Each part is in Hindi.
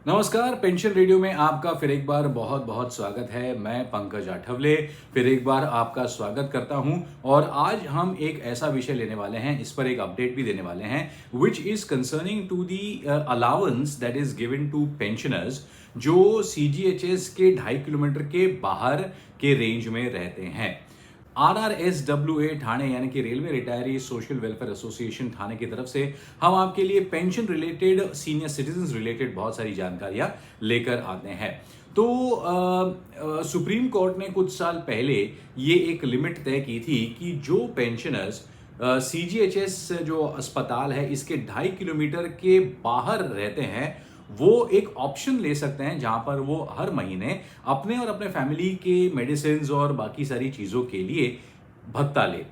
नमस्कार, पेंशन रेडियो में आपका फिर एक बार बहुत बहुत स्वागत है। मैं पंकज आठवले फिर एक बार आपका स्वागत करता हूं और आज हम एक ऐसा विषय लेने वाले हैं, इस पर एक अपडेट भी देने वाले हैं, which is concerning to the allowance that is given to pensioners जो सीजीएचएस के 2.5 किलोमीटर के बाहर के रेंज में रहते हैं। RRSWA ठाणे यानी कि railway retiree social welfare association Thane की तरफ से हम आपके लिए pension related, senior citizen related बहुत सारी जानकारियां लेकर आते हैं। तो सुप्रीम कोर्ट ने कुछ साल पहले ये एक लिमिट तय की थी कि जो पेंशनर्स सीजीएचएस जो अस्पताल है इसके 2.5 किलोमीटर के बाहर रहते हैं वो एक ऑप्शन ले सकते हैं जहां पर वो हर महीने अपने और अपने फैमिली के मेडिसिन और बाकी सारी चीजों के लिए भत्ता ले,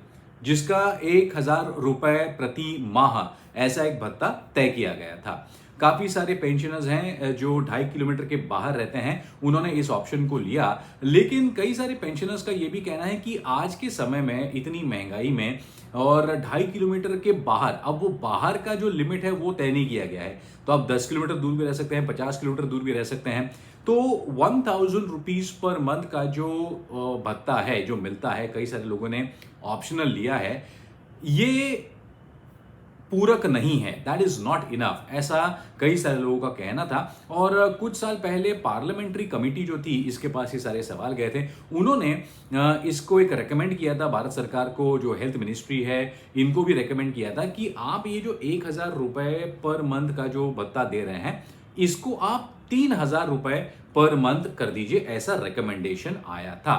जिसका 1,000 रुपए प्रति माह ऐसा एक भत्ता तय किया गया था। काफी सारे पेंशनर्स हैं जो 2.5 किलोमीटर के बाहर रहते हैं, उन्होंने इस ऑप्शन को लिया। लेकिन कई सारे पेंशनर्स का यह भी कहना है कि आज के समय में इतनी महंगाई में और 2.5 किलोमीटर के बाहर, अब वो बाहर का जो लिमिट है वो तय नहीं किया गया है, तो आप 10 किलोमीटर दूर भी रह सकते हैं, 50 किलोमीटर दूर भी रह सकते हैं। तो 1,000 रुपीज पर मंथ का जो भत्ता है जो मिलता है, कई सारे लोगों ने ऑप्शनल लिया है, ये पूरक नहीं है, दैट इज नॉट इनफ, ऐसा कई सारे लोगों का कहना था। और कुछ साल पहले पार्लियामेंट्री कमेटी जो थी, इसके पास ये सारे सवाल गए थे, उन्होंने इसको एक रेकमेंड किया था भारत सरकार को, जो हेल्थ मिनिस्ट्री है इनको भी रेकमेंड किया था कि आप ये जो 1,000 रुपए पर मंथ का जो भत्ता दे रहे हैं इसको आप 3,000 रुपए पर मंथ कर दीजिए, ऐसा रिकमेंडेशन आया था।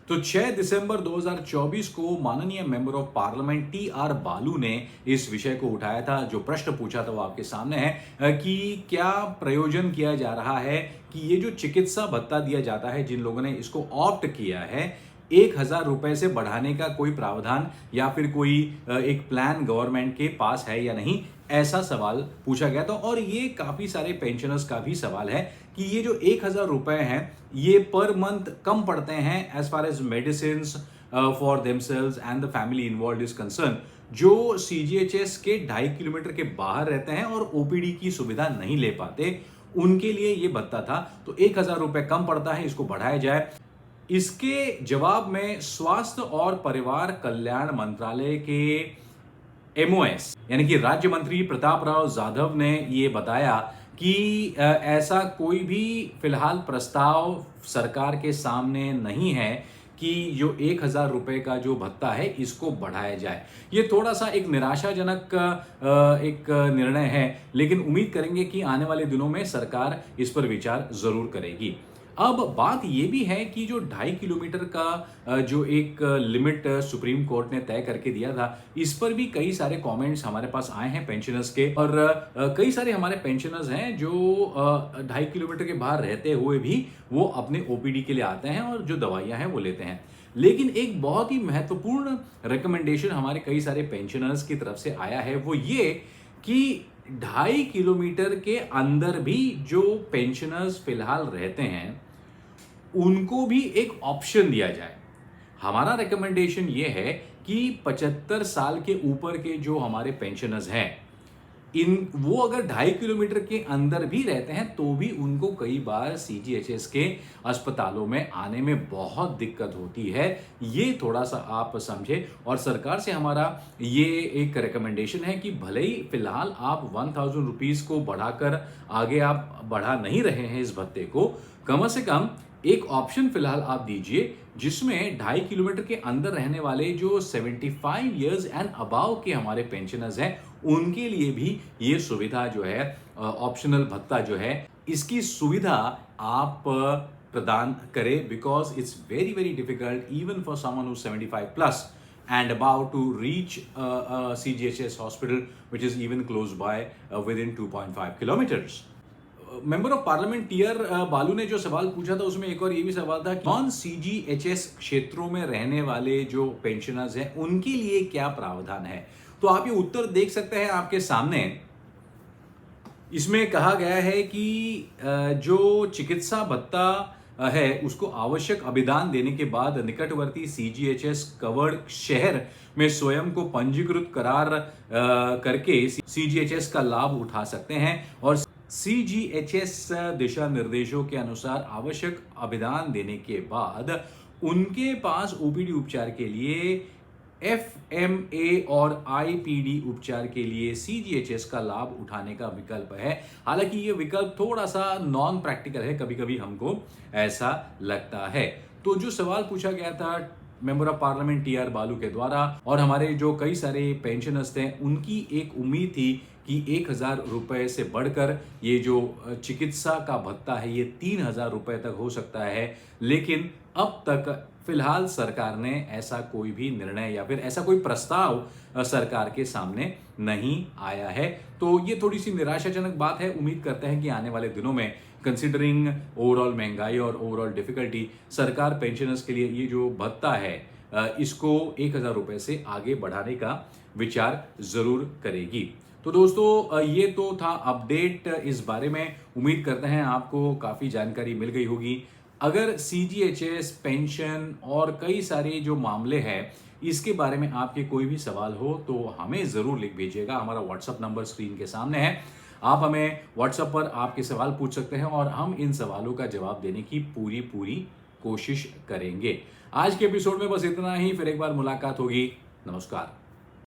तो 6 दिसंबर 2024 को माननीय मेंबर ऑफ पार्लियामेंट TR बालू ने इस विषय को उठाया था। जो प्रश्न पूछा था वो आपके सामने है कि क्या प्रयोजन किया जा रहा है कि ये जो चिकित्सा भत्ता दिया जाता है, जिन लोगों ने इसको ऑप्ट किया है, 1,000 रुपए से बढ़ाने का कोई प्रावधान या फिर कोई एक प्लान गवर्नमेंट के पास है या नहीं, ऐसा सवाल पूछा गया था। और ये काफी सारे पेंशनर्स का भी सवाल है कि ये जो 1,000 रुपए हैं ये पर मंथ कम पड़ते हैं as far as medicine for themselves and the family involved is concern, जो सीजीएचएस के 2.5 किलोमीटर के बाहर रहते हैं और ओपीडी की सुविधा नहीं ले पाते, उनके लिए ये भत्ता था। तो 1,000 रुपए कम पड़ता है, इसको बढ़ाया जाए। इसके जवाब में स्वास्थ्य और परिवार कल्याण मंत्रालय के MOS यानी कि राज्य मंत्री प्रताप राव जाधव ने ये बताया कि ऐसा कोई भी फिलहाल प्रस्ताव सरकार के सामने नहीं है कि जो 1,000 रुपए का जो भत्ता है इसको बढ़ाया जाए। ये थोड़ा सा एक निराशाजनक एक निर्णय है, लेकिन उम्मीद करेंगे कि आने वाले दिनों में सरकार इस पर विचार जरूर करेगी। अब बात यह भी है कि जो 2.5 किलोमीटर का जो एक लिमिट सुप्रीम कोर्ट ने तय करके दिया था, इस पर भी कई सारे कमेंट्स हमारे पास आए हैं पेंशनर्स के। और कई सारे हमारे पेंशनर्स हैं जो 2.5 किलोमीटर के बाहर रहते हुए भी वो अपने ओपीडी के लिए आते हैं और जो दवाइयां हैं वो लेते हैं। लेकिन एक बहुत ही महत्वपूर्ण रिकमेंडेशन हमारे कई सारे पेंशनर्स की तरफ से आया है, वो ये कि 2.5 किलोमीटर के अंदर भी जो पेंशनर्स फिलहाल रहते हैं उनको भी एक ऑप्शन दिया जाए। हमारा रिकमेंडेशन ये है कि 75 साल के ऊपर के जो हमारे पेंशनर्स हैं, वो अगर 2.5 किलोमीटर के अंदर भी रहते हैं तो भी उनको कई बार सीजीएचएस के अस्पतालों में आने में बहुत दिक्कत होती है। ये थोड़ा सा आप समझे। और सरकार से हमारा ये एक रिकमेंडेशन है कि भले ही फिलहाल आप 1,000 रुपीज को बढ़ाकर आगे आप बढ़ा नहीं रहे हैं इस भत्ते को, कम से कम एक ऑप्शन फिलहाल आप दीजिए जिसमें 2.5 किलोमीटर के अंदर रहने वाले जो 75 इयर्स एंड अबाव के हमारे पेंशनर्स हैं उनके लिए भी ये सुविधा जो है, ऑप्शनल भत्ता जो है, इसकी सुविधा आप प्रदान करें, because it's very very difficult even for someone who 75 plus and about to reach CGHS hospital which is even close by within 2.5 kilometers. Member of parliament TR बालू ने जो सवाल पूछा था उसमें एक और ये भी सवाल था कि नॉन सीजीएचएस क्षेत्रों में रहने वाले जो पेंशनर्स हैं उनके लिए क्या प्रावधान है। तो आप ये उत्तर देख सकते हैं आपके सामने। इसमें कहा गया है कि जो चिकित्सा भत्ता है उसको आवश्यक अभिदान देने के बाद निकटवर्ती सीजीएचएस कवर्ड शहर में स्वयं को पंजीकृत करार करके सीजीएचएस का लाभ उठा सकते हैं। और सीजीएचएस दिशा निर्देशों के अनुसार आवश्यक अभिदान देने के बाद उनके पास ओपीडी उपचार के लिए एफएमए और आईपीडी उपचार के लिए सीजीएचएस का लाभ उठाने का विकल्प है। हालांकि ये विकल्प थोड़ा सा नॉन प्रैक्टिकल है, कभी कभी हमको ऐसा लगता है। तो जो सवाल पूछा गया था member of parliament T R बालू के द्वारा और हमारे जो कई सारे पेंशनर्स थे, उनकी एक उम्मीद थी कि 1,000 रुपए से बढ़कर ये जो चिकित्सा का भत्ता है ये 3,000 रुपए तक हो सकता है। लेकिन अब तक फिलहाल सरकार ने ऐसा कोई भी निर्णय या फिर ऐसा कोई प्रस्ताव सरकार के सामने नहीं आया है। तो ये थोड़ी सी निराशाजनक बात है। उम्मीद करते हैं कि आने वाले दिनों में कंसिडरिंग ओवरऑल महंगाई और ओवरऑल डिफिकल्टी, सरकार पेंशनर्स के लिए ये जो भत्ता है इसको 1,000 रुपए से आगे बढ़ाने का विचार जरूर करेगी। तो दोस्तों ये तो था अपडेट इस बारे में। उम्मीद करते हैं आपको काफ़ी जानकारी मिल गई होगी। अगर सीजीएचएस, पेंशन और कई सारे जो मामले हैं इसके बारे में आपके कोई भी सवाल हो तो हमें ज़रूर लिख भेजिएगा। हमारा व्हाट्सअप नंबर स्क्रीन के सामने है। आप हमें व्हाट्सएप पर आपके सवाल पूछ सकते हैं और हम इन सवालों का जवाब देने की पूरी कोशिश करेंगे। आज के एपिसोड में बस इतना ही। फिर एक बार मुलाकात होगी। नमस्कार।